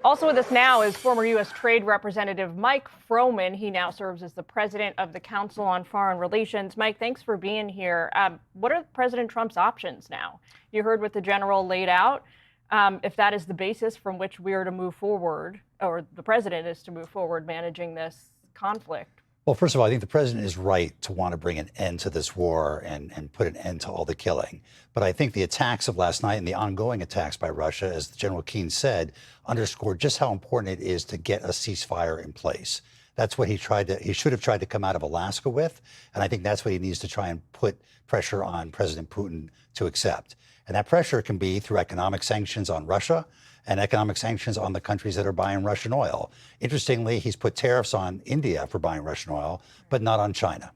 Also with us now is former U.S. Trade Representative Mike Froman. He now serves as the president of the Council on Foreign Relations. Mike, thanks for being here. What are President Trump's options now? You heard what the general laid out. If that is the basis from which we are to move forward, or the president is to move forward managing this conflict. Well, first of all, I think the president is right to want to bring an end to this war and put an end to all the killing. But I think the attacks of last night and the ongoing attacks by Russia, as General Keane said, underscored just how important it is to get a ceasefire in place. That's what he should have tried to come out of Alaska with. And I think that's what he needs to try and put pressure on President Putin to accept. And that pressure can be through economic sanctions on Russia and economic sanctions on the countries that are buying Russian oil. Interestingly, he's put tariffs on India for buying Russian oil, but not on China.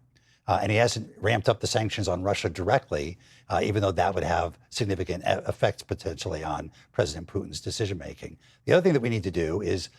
And he hasn't ramped up the sanctions on Russia directly, even though that would have significant effects potentially on President Putin's decision making. The other thing that we need to do is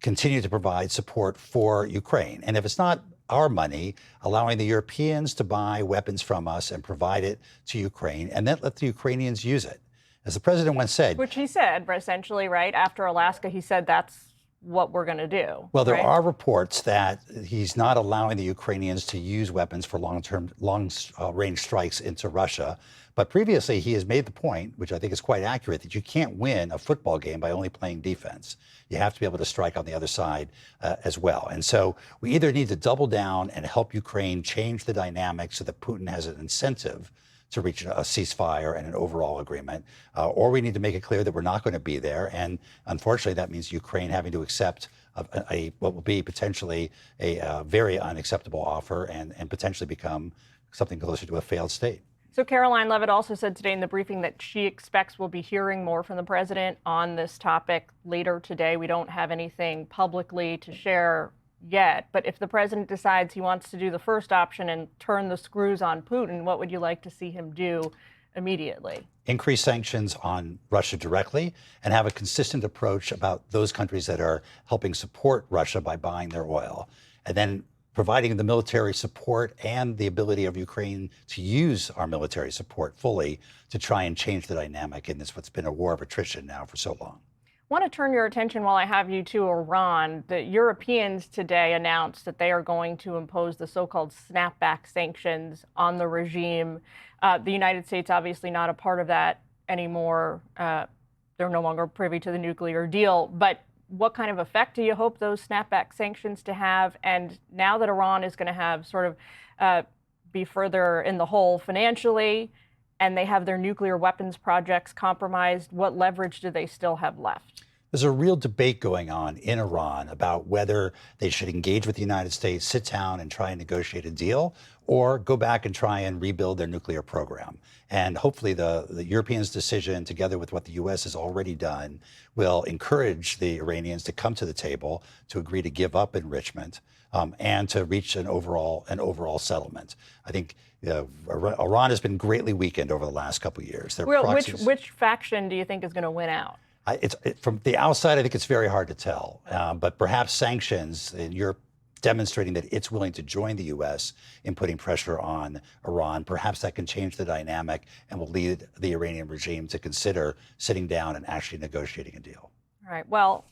continue to provide support for Ukraine. And if it's not our money, allowing the Europeans to buy weapons from us and provide it to Ukraine, and then let the Ukrainians use it. As the president once said. Which he said, essentially, right? After Alaska, he said that's what we're going to do. Well, there are reports that he's not allowing the Ukrainians to use weapons for long-range strikes into Russia. But previously, he has made the point, which I think is quite accurate, that you can't win a football game by only playing defense. You have to be able to strike on the other side as well. And so we either need to double down and help Ukraine change the dynamic so that Putin has an incentive to reach a ceasefire and an overall agreement, or we need to make it clear that we're not going to be there. And unfortunately, that means Ukraine having to accept what will be potentially a very unacceptable offer and potentially become something closer to a failed state. So Caroline Leavitt also said today in the briefing that she expects we'll be hearing more from the president on this topic later today. We don't have anything publicly to share yet, but if the president decides he wants to do the first option and turn the screws on Putin, what would you like to see him do immediately? Increase sanctions on Russia directly and have a consistent approach about those countries that are helping support Russia by buying their oil. And then providing the military support and the ability of Ukraine to use our military support fully to try and change the dynamic in this what's been a war of attrition now for so long. I want to turn your attention while I have you to Iran. The Europeans today announced that they are going to impose the so-called snapback sanctions on the regime. The United States obviously not a part of that anymore. They're no longer privy to the nuclear deal. But what kind of effect do you hope those snapback sanctions to have? And now that Iran is going to have sort of be further in the hole financially, and they have their nuclear weapons projects compromised, what leverage do they still have left? There's a real debate going on in Iran about whether they should engage with the United States, sit down and try and negotiate a deal, or go back and try and rebuild their nuclear program. And hopefully the Europeans' decision, together with what the U.S. has already done, will encourage the Iranians to come to the table to agree to give up enrichment and to reach an overall settlement. I think Iran has been greatly weakened over the last couple of years. Which faction do you think is going to win out? From the outside, I think it's very hard to tell. But perhaps sanctions in Europe demonstrating that it's willing to join the U.S. in putting pressure on Iran, perhaps that can change the dynamic and will lead the Iranian regime to consider sitting down and actually negotiating a deal. All right. Well,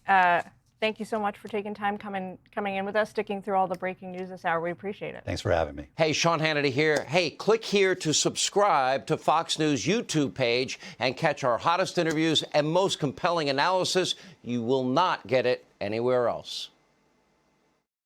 thank you so much for taking time coming in with us, sticking through all the breaking news this hour. We appreciate it. Thanks for having me. Hey, Sean Hannity here. Hey, click here to subscribe to Fox News YouTube page and catch our hottest interviews and most compelling analysis. You will not get it anywhere else.